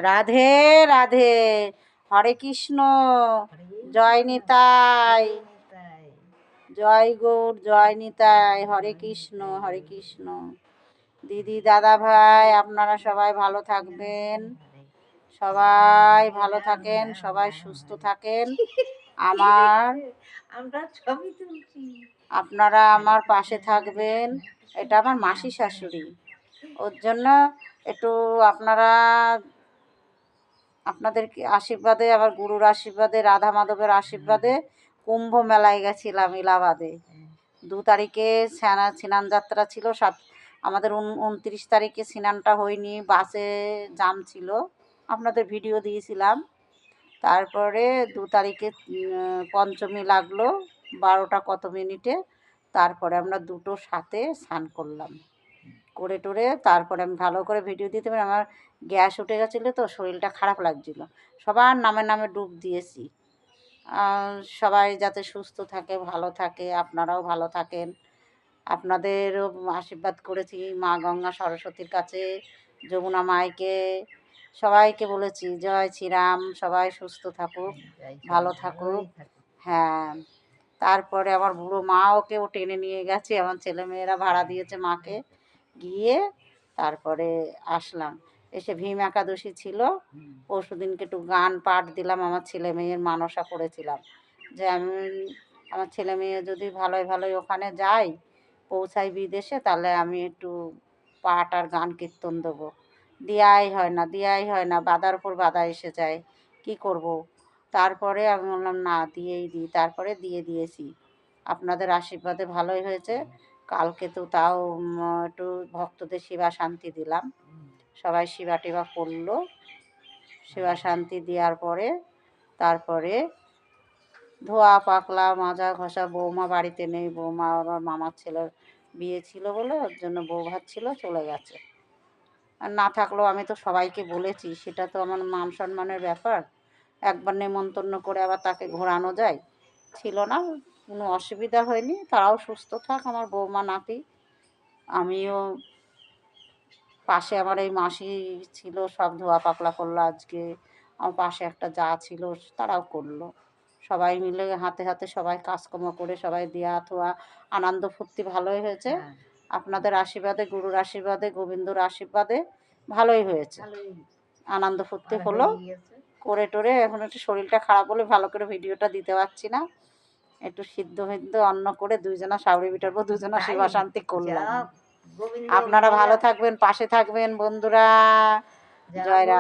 রাধে রাধে। হরে কৃষ্ণ। জয় নিতাই। জয় গৌর, জয় নিতাই। হরে কৃষ্ণ, হরে কৃষ্ণ। দিদি দাদা ভাই আপনারা সবাই ভালো থাকবেন, সবাই ভালো থাকেন, সবাই সুস্থ থাকেন। আমরা ছবি তুলছি, আপনারা আমার পাশে থাকবেন। এটা আমার মাসি শাশুড়ি, ওর জন্য একটু আপনারা আপনাদের আশীর্বাদে, আবার গুরুর আশীর্বাদে, রাধা মাধবের আশীর্বাদে কুম্ভ মেলায় গেছিলাম ইলাহাবাদে। 2 তারিখে স্নান যাত্রা ছিল, আমাদের 29 তারিখে স্নানটা হয়নি, বাসে জাম ছিল, আপনাদের ভিডিও দিয়েছিলাম। তারপরে 2 তারিখে পঞ্চমী লাগলো 12টা কত মিনিটে। তারপরে আমরা 2টোর সাথে স্নান করলাম, করে টোরে তারপরে আমি ভালো করে ভিডিও দিতে পারি। আমার গ্যাস উঠে গেছিলো তো, শরীরটা খারাপ লাগছিলো। সবার নামে নামে ডুব দিয়েছি। সবাই যাতে সুস্থ থাকে, ভালো থাকে, আপনারাও ভালো থাকেন। আপনাদেরও আশীর্বাদ করেছি মা গঙ্গা সরস্বতীর কাছে, যমুনা মাইকে, সবাইকে বলেছি জয় শ্রীরাম, সবাই সুস্থ থাকুক, ভালো থাকুক। হ্যাঁ, তারপরে আমার বুড়ো মা ওকেও টেনে নিয়ে গেছে, আমার ছেলেমেয়েরা ভাড়া দিয়েছে মাকে, গিয়ে তারপরে আসলাম। এসে ভীম একাদশী ছিল, পরশু দিনকে একটু গান পাঠ দিলাম, আমার ছেলে মেয়ের মানসা করেছিলাম যে আমি আমার ছেলে মেয়ে যদি ভালোই ভালোই ওখানে যাই, পৌঁছাই বিদেশে, তাহলে আমি একটু পাঠ আর গান কীর্তন দেবো। দেওয়াই হয় না, বাধার উপর বাধা এসে যায়, কি করব। তারপরে আমি বললাম না, দিয়েই দিই, তারপরে দিয়ে দিয়েছি। আপনাদের আশীর্বাদে ভালোই হয়েছে। কালকে তো তাও একটু ভক্তদের সেবা শান্তি দিলাম, সবাই সেবা টেবা করলো। সেবা শান্তি দেওয়ার পরে তারপরে ধোয়া পাকলা মাজা ঘষা, বৌমা বাড়িতে নেই, বৌমা আবার মামার ছেলের বিয়ে ছিল বলে ওর জন্য বউ ভাত ছিল, চলে গেছে। আর না থাকলেও আমি তো সবাইকে বলেছি, সেটা তো আমার মান সম্মানের ব্যাপার। একবার নেমন্তন্ন করে আবার তাকে ঘোরানো যায়? ছিল না, কোনো অসুবিধা হয়নি। তারাও সুস্থ থাক, আমার বৌমা নাতি। আমিও পাশে আমার এই মাসি ছিল, সব ধোয়া পাকলা করলো আজকে। আমার পাশে একটা যা ছিল, তারাও করলো। সবাই মিলে হাতে হাতে সবাই কাজকর্ম করে সবাই দেয়া থোয়া, আনন্দ ফুর্তি ভালোই হয়েছে। আপনাদের আশীর্বাদে, গুরুর আশীর্বাদে, গোবিন্দর আশীর্বাদে ভালোই হয়েছে। আনন্দ ফুর্তি হলো, করে টোরে এখন একটু শরীরটা খারাপ হলে ভালো করে ভিডিওটা দিতে পারছি না। একটু সিদ্ধ অন্ন করে দুইজনা সাবরি বিটার পর দুজনা সেবা শান্তি করলাম। আপনারা ভালো থাকবেন, পাশে থাকবেন বন্ধুরা। জয় রাধে।